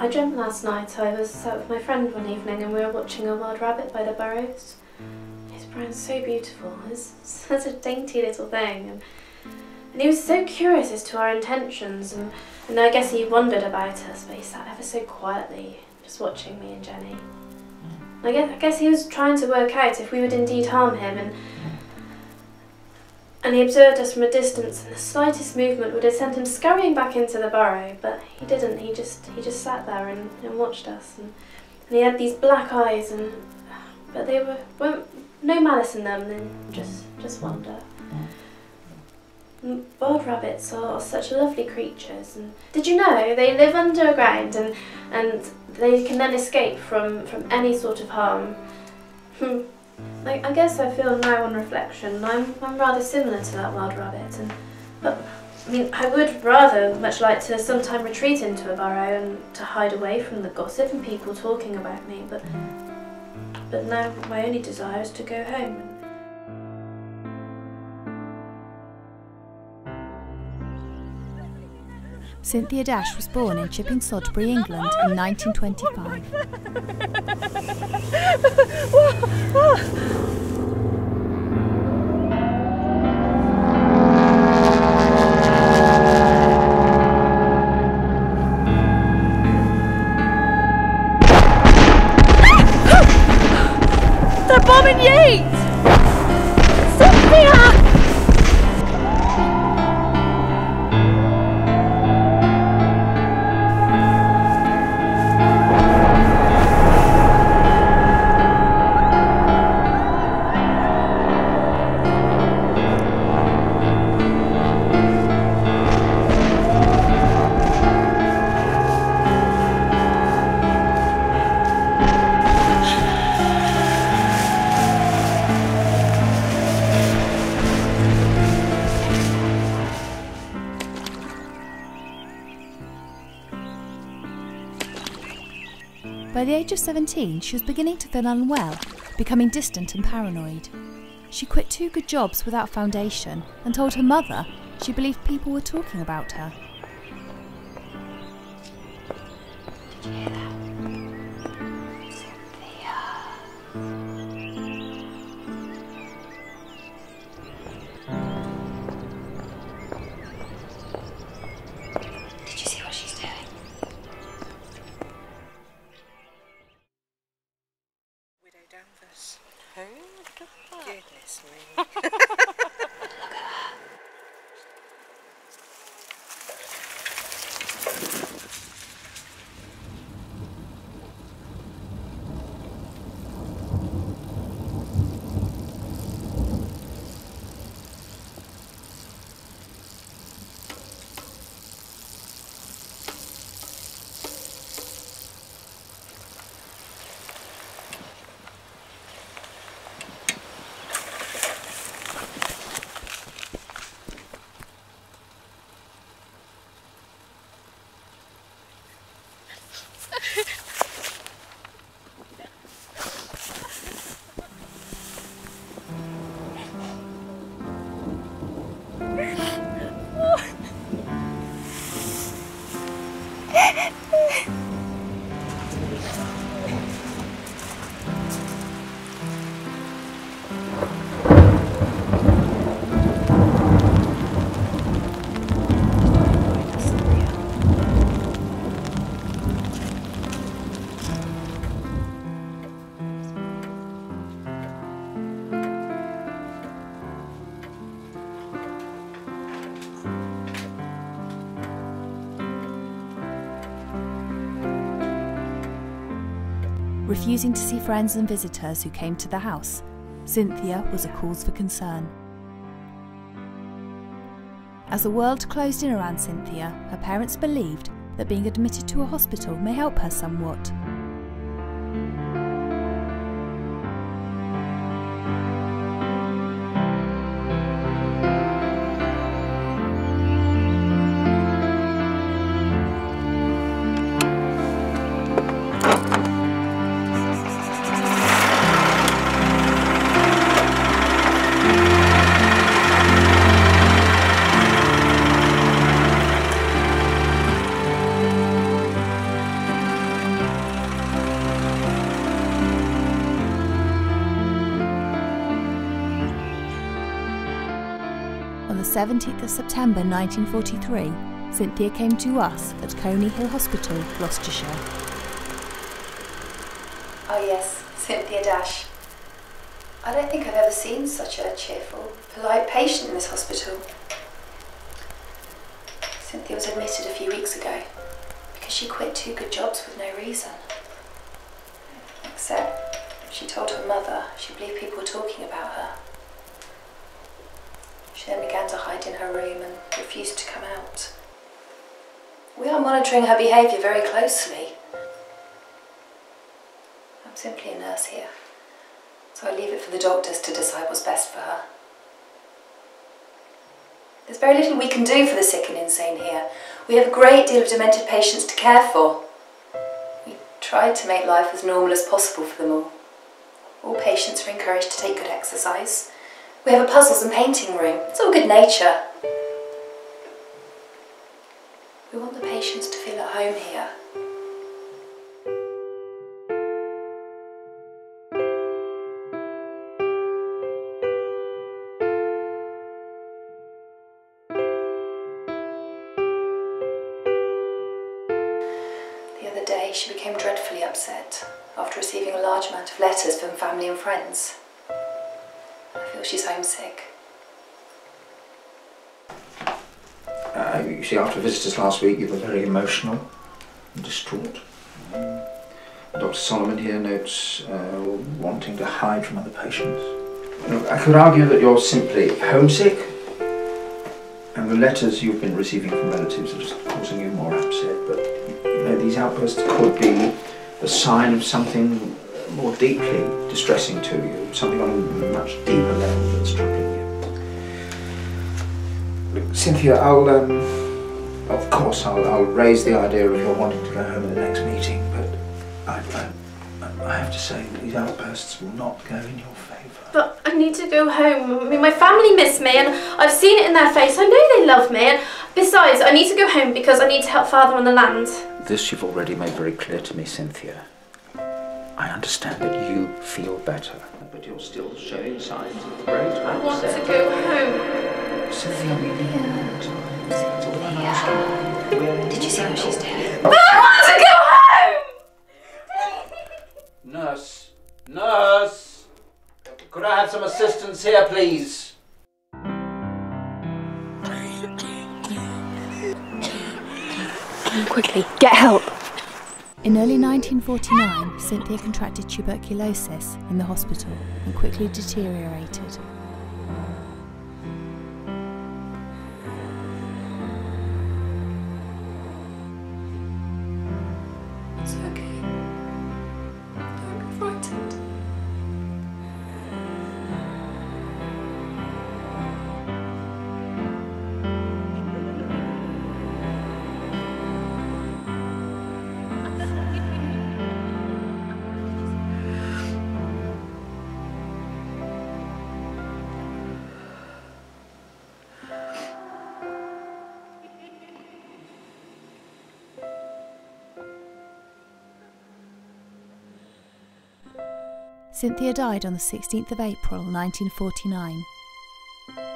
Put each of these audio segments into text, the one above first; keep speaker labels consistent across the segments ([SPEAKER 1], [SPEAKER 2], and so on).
[SPEAKER 1] I dreamt last night I was out with my friend one evening and we were watching a wild rabbit by the burrows. His brown's so beautiful, it's such a dainty little thing, and he was so curious as to our intentions, and I guess he wondered about us, but he sat ever so quietly, just watching me and Jenny. I guess he was trying to work out if we would indeed harm him, and he observed us from a distance, and the slightest movement would have sent him scurrying back into the burrow, but he didn't. He just sat there and watched us, and he had these black eyes, but they weren't no malice in them, and just wonder. And wild rabbits are such lovely creatures, and did you know they live underground and they can then escape from any sort of harm? I guess I feel now on reflection I'm rather similar to that wild rabbit, but I mean I would rather much like to sometime retreat into a burrow and to hide away from the gossip and people talking about me, but now my only desire is to go home.
[SPEAKER 2] Cynthia Dash was born in Chipping Sodbury, England in 1925.
[SPEAKER 3] They're bombing Yeats! Cynthia!
[SPEAKER 2] By the age of 17, she was beginning to feel unwell, becoming distant and paranoid. She quit 2 good jobs without foundation and told her mother she believed people were talking about her.
[SPEAKER 1] Did you hear that? Cynthia. Did you see what she's doing?
[SPEAKER 4] Danvers. Oh, look at that. Goodness me.
[SPEAKER 1] Look at her.
[SPEAKER 2] Refusing to see friends and visitors who came to the house, Cynthia was a cause for concern. As the world closed in around Cynthia, her parents believed that being admitted to a hospital may help her somewhat. the 17th of September 1943, Cynthia came to us at Coney Hill Hospital, Gloucestershire.
[SPEAKER 3] Oh yes, Cynthia Dash. I don't think I've ever seen such a cheerful, polite patient in this hospital. Cynthia was admitted a few weeks ago because she quit 2 good jobs with no reason. Except she told her mother she believed people were talking about her. She then began to hide in her room and refused to come out. We are monitoring her behaviour very closely. I'm simply a nurse here, so I leave it for the doctors to decide what's best for her. There's very little we can do for the sick and insane here. We have a great deal of demented patients to care for. We tried to make life as normal as possible for them all. All patients are encouraged to take good exercise. We have a puzzles and painting room. It's all good nature. We want the patients to feel at home here. The other day, she became dreadfully upset after receiving a large amount of letters from family and friends. I feel she's homesick.
[SPEAKER 5] You see, after visitors last week, you were very emotional and distraught. Dr. Solomon here notes wanting to hide from other patients. I could argue that you're simply homesick, and the letters you've been receiving from relatives are just causing you more upset. But you know, these outbursts could be a sign of something more deeply distressing to you, something on a much deeper level that's troubling you. Look, Cynthia, of course, I'll raise the idea of your wanting to go home at the next meeting, but I have to say that these outbursts will not go in your favour.
[SPEAKER 1] But I need to go home. I mean, my family miss me, and I've seen it in their face. I know they love me, and besides, I need to go home because I need to help Father on the land.
[SPEAKER 5] This you've already made very clear to me, Cynthia. I understand that you feel better, but you're still showing signs of great upset.
[SPEAKER 1] I want to go home.
[SPEAKER 5] Cynthia, we need more time. That's all I'm asking.
[SPEAKER 3] Did you see what she's doing?
[SPEAKER 1] But I want to go home!
[SPEAKER 5] Nurse! Nurse! Could I have some assistance here, please?
[SPEAKER 3] Quickly, get help!
[SPEAKER 2] In early 1949, Cynthia contracted tuberculosis in the hospital and quickly deteriorated.
[SPEAKER 3] It's okay. Don't be frightened.
[SPEAKER 2] Cynthia died on the 16th of April 1949.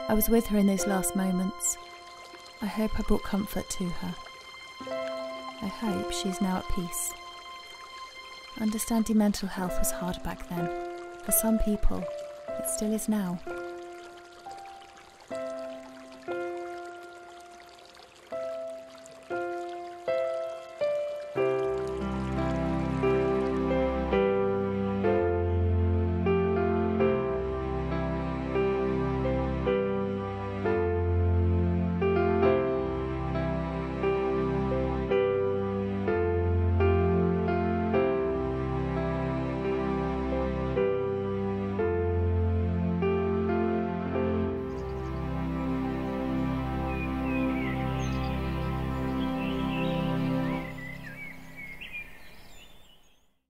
[SPEAKER 2] I was with her in those last moments. I hope I brought comfort to her. I hope she is now at peace. Understanding mental health was hard back then. For some people, it still is now.